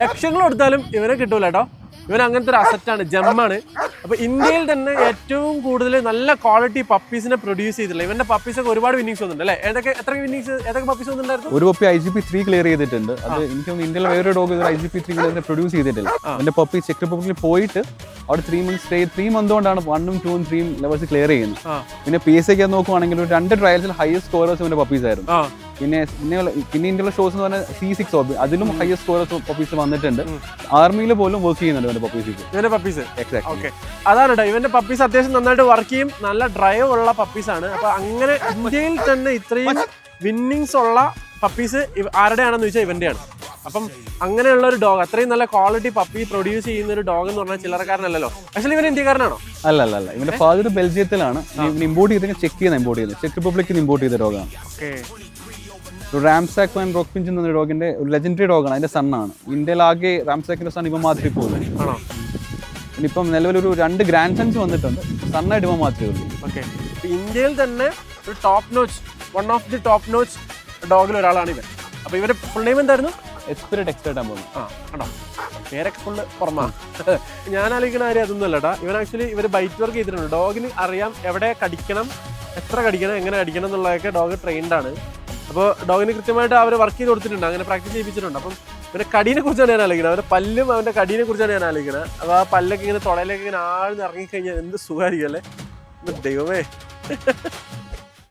ലക്ഷങ്ങൾ കൊടുത്താലും ഇവരെ കിട്ടൂല കേട്ടോ. ഇവൻ അങ്ങനത്തെ ഒരു അസറ്റാണ്, ജമ്മാണ്. അപ്പോൾ ഇന്ത്യയിൽ തന്നെ ഏറ്റവും കൂടുതൽ നല്ല ക്വാളിറ്റി പപ്പീസിനെ പ്രൊഡ്യൂസ് ചെയ്തിട്ടുള്ള ഇവന്റെ പപ്പീസൊക്കെ ഒരുപാട് വിന്നിങ്സ് വന്നിട്ടുണ്ട് അല്ലേ? ഏതൊക്കെ പപ്പീസ് വന്നിട്ടുണ്ടായിരുന്നു? ഒരു പപ്പി IGP3 ക്ലിയർ ചെയ്തിട്ടുണ്ട്. അത് എനിക്ക് ഇന്ത്യയിൽ വേറൊരു ഡോഗ് IGP3 പ്രൊഡ്യൂസ് ചെയ്തിട്ടില്ല. എന്റെ പപ്പി ചെക്ക് റിപ്പബ്ലിക്കിൽ പോയിട്ട് അവിടെ 3 months സ്റ്റേ 3 month കൊണ്ടാണ് 1, 2, 3 ലെവൽസ് ക്ലിയർ ചെയ്യുന്നത്. പിന്നെ PSA ഒക്കെ നോക്കുവാണെങ്കിൽ 2 ട്രയൽസിൽ ഹയസ്റ്റ് സ്കോറേഴ്സ് ഇവന്റെ പപ്പീസ് ആയിരുന്നു. പിന്നെ ഇന്ത്യയിലെ ഷോസ് എന്ന് പറഞ്ഞാൽ C6 അതിലും ഹയസ്റ്റ് സ്കോറേഴ്സ് പപ്പീസ് വന്നിട്ടുണ്ട്. ആർമിയിൽ പോലും വർക്ക് ചെയ്യുന്നുണ്ട് ഇവന്റെ പപ്പീസ്. അതാണ് കേട്ടോ, ഇവന്റെ പപ്പീസ് അത്യാവശ്യം നന്നായിട്ട് വർക്ക് ചെയ്യും, നല്ല ഡ്രൈവ് ഉള്ള പപ്പീസ് ആണ്. അപ്പൊ അങ്ങനെ ഇന്ത്യയിൽ തന്നെ ഇത്രയും വിന്നിങ്സ് ഉള്ള പപ്പീസ് ആരുടെയാണെന്ന് ചോദിച്ചാൽ ഇവന്റെയാണ്. അപ്പം അങ്ങനെയുള്ള ഒരു ഡോഗ്, അത്രയും നല്ല ക്വാളിറ്റി പപ്പി പ്രൊഡ്യൂസ് ചെയ്യുന്ന ഒരു ഡോഗ് എന്ന് പറഞ്ഞാൽ ചില്ലറക്കാരനല്ലല്ലോ. ആക്ച്വലി ഇവൻ ഇന്ത്യക്കാരനാണോ? അല്ല. ഇവന്റെ ഫാദർ ബെൽജിയത്തിലാണ്. ഇമ്പോർട്ട് ചെയ്ത് ചെക്ക് ചെയ്ത് ചെക്ക് റിപ്പബ്ലിക്കിൽ ഇമ്പോർട്ട് ചെയ്ത ഡോഗാണ്. റാംസാക്ക് ആൻഡ് റോക്ക്പിഞ്ച് എന്ന ഡോഗിന്റെ ഒരു ലെജൻഡറി ഡോഗാണ്. അതിന്റെ സണ്ണാണ്. ഇന്ത്യയിലാകെ റാംസാക്കിന്റെ സൺ ഇവൻ മാത്രമേ പോകുന്നത്. ഇനിയിപ്പം നിലവിലൊരു 2 ഗ്രാൻഡ് സൺസ് വന്നിട്ടുണ്ട്. സണ്ണായിട്ട് ഇവൻ മാത്രമേ ഉള്ളൂ. ഇന്ത്യയിൽ തന്നെ ഒരു top notch, one of the top notch ഡോഗിൽ ഒരാളാണ് ഇവൻ. അപ്പൊ ഇവന്റെ ഫുൾ നെയിം എന്തായിരുന്നു? എക്സ്പെർട്ട് ആകുമ്പോൾ ആണോ? പേരൊക്കെ ഫുള്ള് പുറമാ. ഞാൻ ആലോചിക്കുന്ന കാര്യം അതൊന്നും അല്ലടാ. ഇവൻ ആക്ച്വലി ബൈറ്റ് വർക്ക് ചെയ്തിട്ടുണ്ട്. ഡോഗിന് അറിയാം എവിടെ കടിക്കണം, എത്ര കടിക്കണം, എങ്ങനെ കടിക്കണം എന്നുള്ളതൊക്കെ ഡോഗ് ട്രെയിൻഡ് ആണ്. അപ്പോൾ ഡോഗിന് കൃത്യമായിട്ട് അവർ വർക്ക് ചെയ്ത് കൊടുത്തിട്ടുണ്ട്, അങ്ങനെ പ്രാക്ടീസ് ചെയ്യിപ്പിച്ചിട്ടുണ്ട്. അപ്പം ഇവന്റെ കടീനെ കുറിച്ചാണ് ഞാൻ ആലോചിക്കുന്നത്. അവന്റെ പല്ലും അവന്റെ കടീനെ കുറിച്ചാണ് ഞാൻ ആലോചിക്കുന്നത്. അപ്പോൾ ആ പല്ലൊക്കെ ഇങ്ങനെ തുടയിലേക്ക് ഇങ്ങനെ ആഴ്ന്ന് ഇറങ്ങിക്കഴിഞ്ഞാൽ എന്ത് സുഖമായിരിക്കും അല്ലേ? ദൈവമേ.